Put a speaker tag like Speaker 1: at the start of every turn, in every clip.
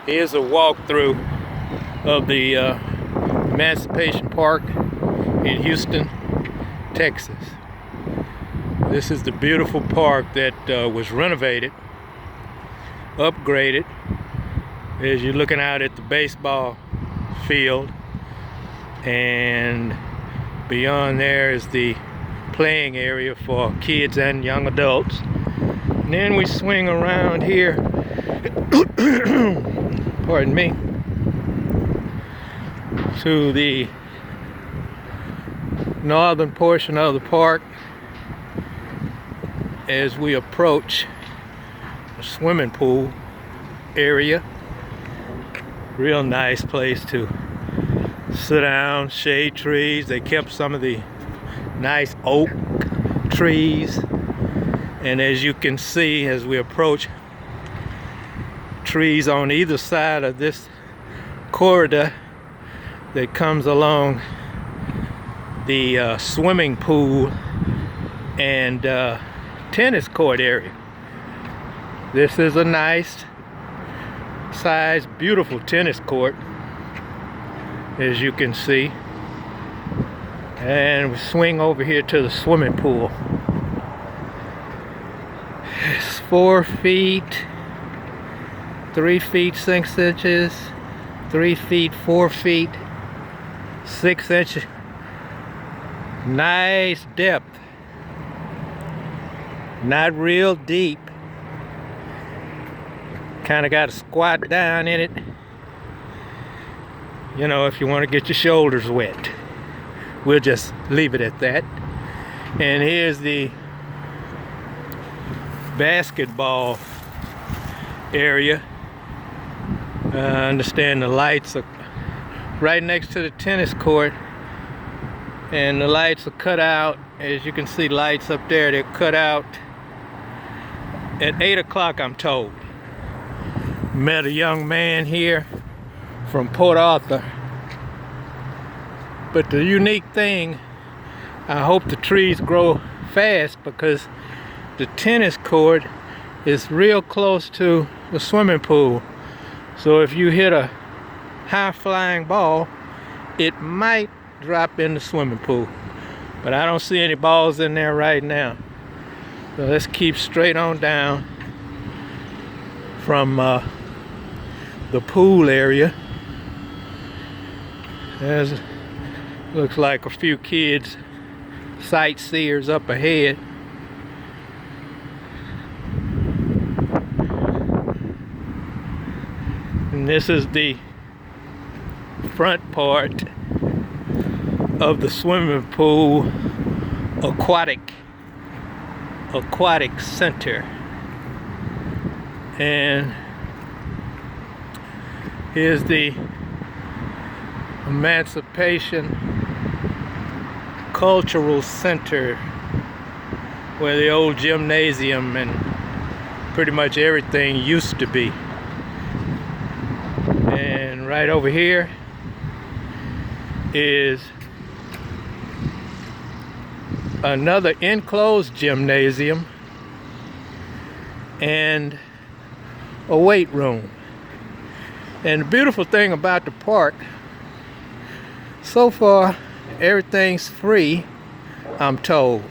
Speaker 1: Here's a walkthrough of the Emancipation Park in Houston, Texas. This is the beautiful park that was renovated, upgraded. As you're looking out at the baseball field, and beyond there is the playing area for kids and young adults. And then we swing around here, pardon me, to the northern portion of the park as we approach the swimming pool area. Real nice place to sit down, shade trees. They kept some of the nice oak trees, and as you can see as we approach, trees on either side of this corridor that comes along the swimming pool and tennis court area. This is a nice size, beautiful tennis court, as you can see. And we swing over here to the swimming pool. It's 4 feet, 3 feet 6 inches, 3 feet 4 feet 6 inches. Nice depth, not real deep. Kind of got to squat down in it, you know, if you want to get your shoulders wet. We'll just leave it at that. And here's the basketball area. I understand the lights are right next to the tennis court, and the lights are cut out. As you can see, lights up there, they're cut out at 8 o'clock, I'm told. Met a young man here from Port Arthur. But the unique thing, I hope the trees grow fast, because the tennis court is real close to the swimming pool. So if you hit a high flying ball, it might drop in the swimming pool. But I don't see any balls in there right now. So let's keep straight on down from the pool area. There's looks like a few kids, sightseers up ahead. And this is the front part of the swimming pool aquatic center. And here's the Emancipation Cultural Center, where the old gymnasium and pretty much everything used to be. And right over here is another enclosed gymnasium and a weight room. And the beautiful thing about the park, so far everything's free, I'm told.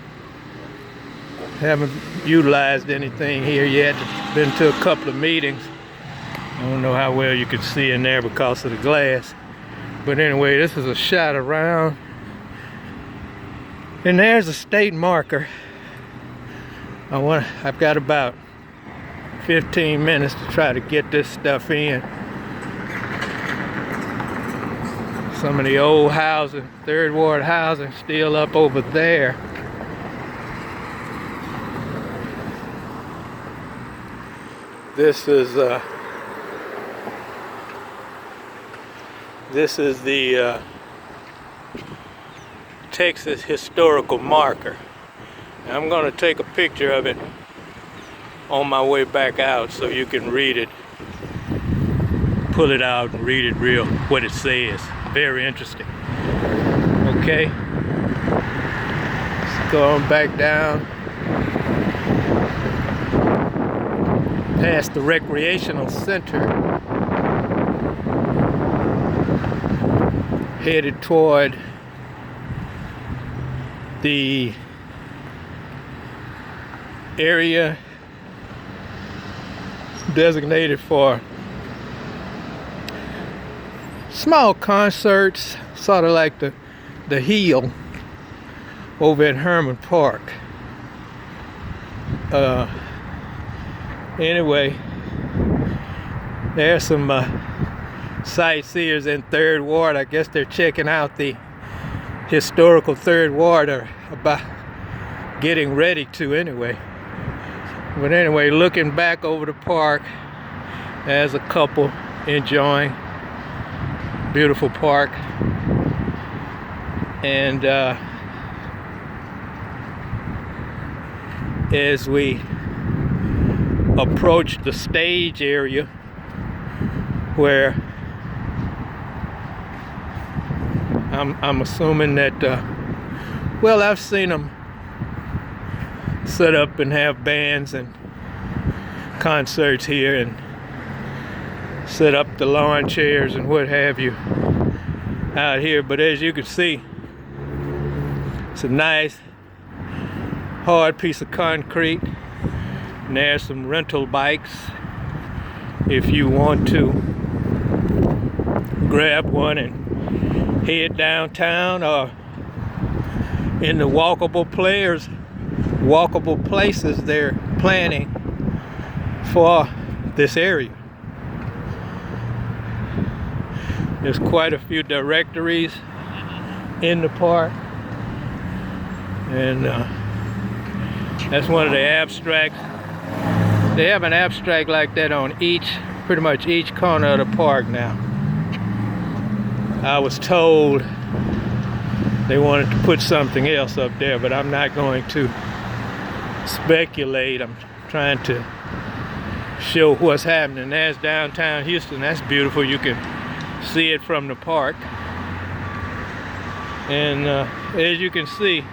Speaker 1: Haven't utilized anything here yet. Been to a couple of meetings. I don't know how well you can see in there because of the glass. But anyway, this is a shot around. And there's a state marker. I've got about 15 minutes to try to get this stuff in. Some of the old housing, Third Ward housing, still up over there. This is the Texas historical marker. I'm going to take a picture of it on my way back out so you can read it. Pull it out and read it real, what it says. Very interesting. Okay, let's go on back down past the recreational center headed toward the area designated for small concerts, sort of like the Hill over at Herman Park. Anyway, there's some sightseers in Third Ward. I guess they're checking out the historical Third Ward, or about getting ready to anyway. But anyway, looking back over the park as a couple enjoying beautiful park. And as we approach the stage area where I'm assuming that well, I've seen them set up and have bands and concerts here and set up the lawn chairs and what have you out here. But as you can see, it's a nice hard piece of concrete, and there's some rental bikes if you want to grab one and head downtown, or in the walkable places they're planning for this area. There's quite a few directories in the park, and that's one of the abstracts. They have an abstract like that on pretty much each corner of the park now. I was told they wanted to put something else up there, but I'm not going to speculate. I'm trying to show what's happening. There's downtown Houston. That's beautiful. You can see it from the park. And as you can see,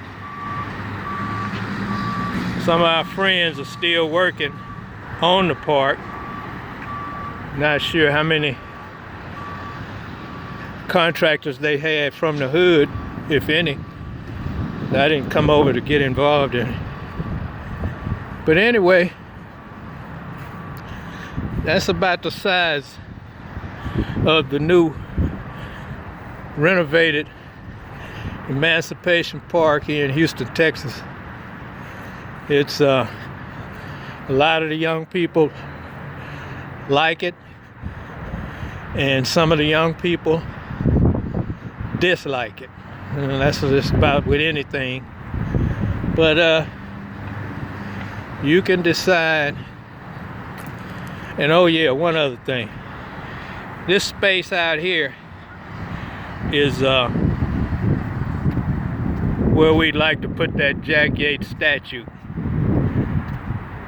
Speaker 1: some of our friends are still working on the park. Not sure how many contractors they had from the hood, if any. I didn't come over to get involved in it. But anyway, that's about the size of the new renovated Emancipation Park here in Houston, Texas. It's a lot of the young people like it, and some of the young people dislike it. And that's just about with anything. But you can decide. And oh yeah, one other thing. This space out here is where we'd like to put that Jack Yates statue.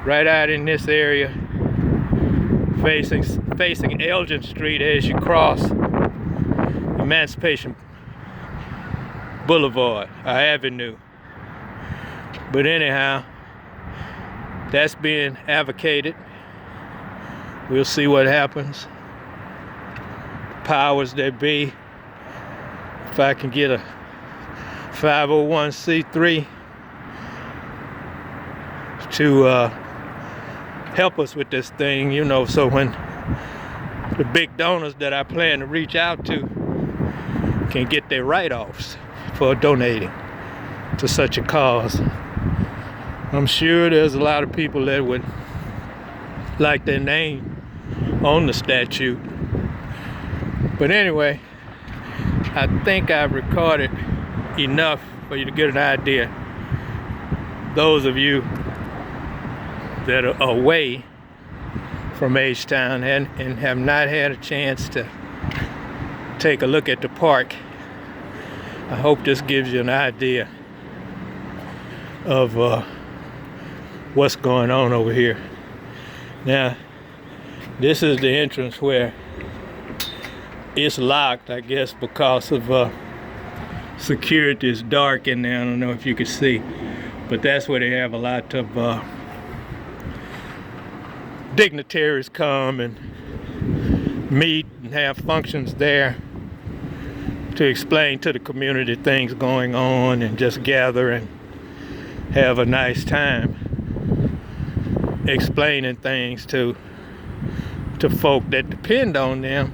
Speaker 1: Right out in this area, facing Elgin Street as you cross Emancipation Boulevard, or Avenue. But anyhow, that's being advocated. We'll see what happens. Powers that be. If I can get a 501c3 to help us with this thing, you know, so when the big donors that I plan to reach out to can get their write-offs for donating to such a cause. I'm sure there's a lot of people that would like their name on the statue. But anyway, I think I've recorded enough for you to get an idea. Those of you that are away from H-Town and have not had a chance to take a look at the park, I hope this gives you an idea of what's going on over here. Now, this is the entrance where it's locked, I guess, because of security. Is dark in there. I don't know if you can see, but that's where they have a lot of dignitaries come and meet and have functions there. to explain to the community things going on and just gather and have a nice time explaining things to folk that depend on them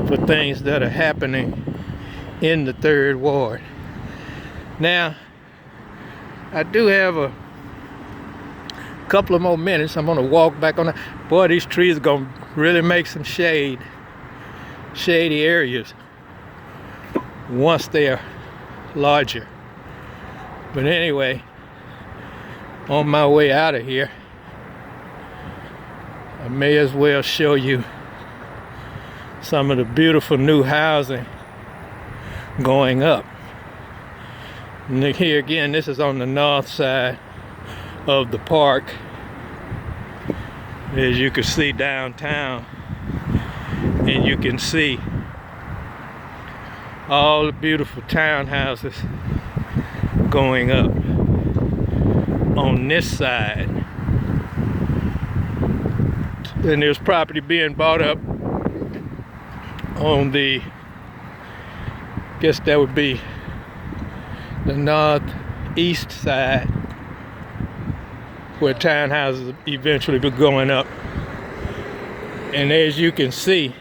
Speaker 1: for things that are happening in the third ward. Now, I do have a couple of more minutes. I'm gonna walk back on the, boy, these trees are gonna really make some shady areas once they're larger. But anyway, on my way out of here, I may as well show you some of the beautiful new housing going up. And here again, this is on the north side of the park. As you can see downtown, and you can see all the beautiful townhouses going up on this side. And there's property being bought up on the, guess that would be the northeast side, where townhouses eventually be going up. And as you can see,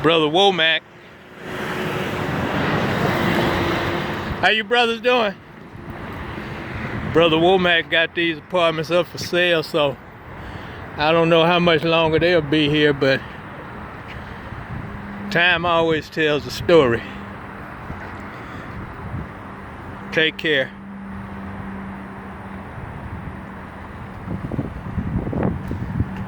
Speaker 1: Brother Womack, how you brothers doing? Brother Womack got these apartments up for sale, so I don't know how much longer they'll be here, but time always tells a story. Take care.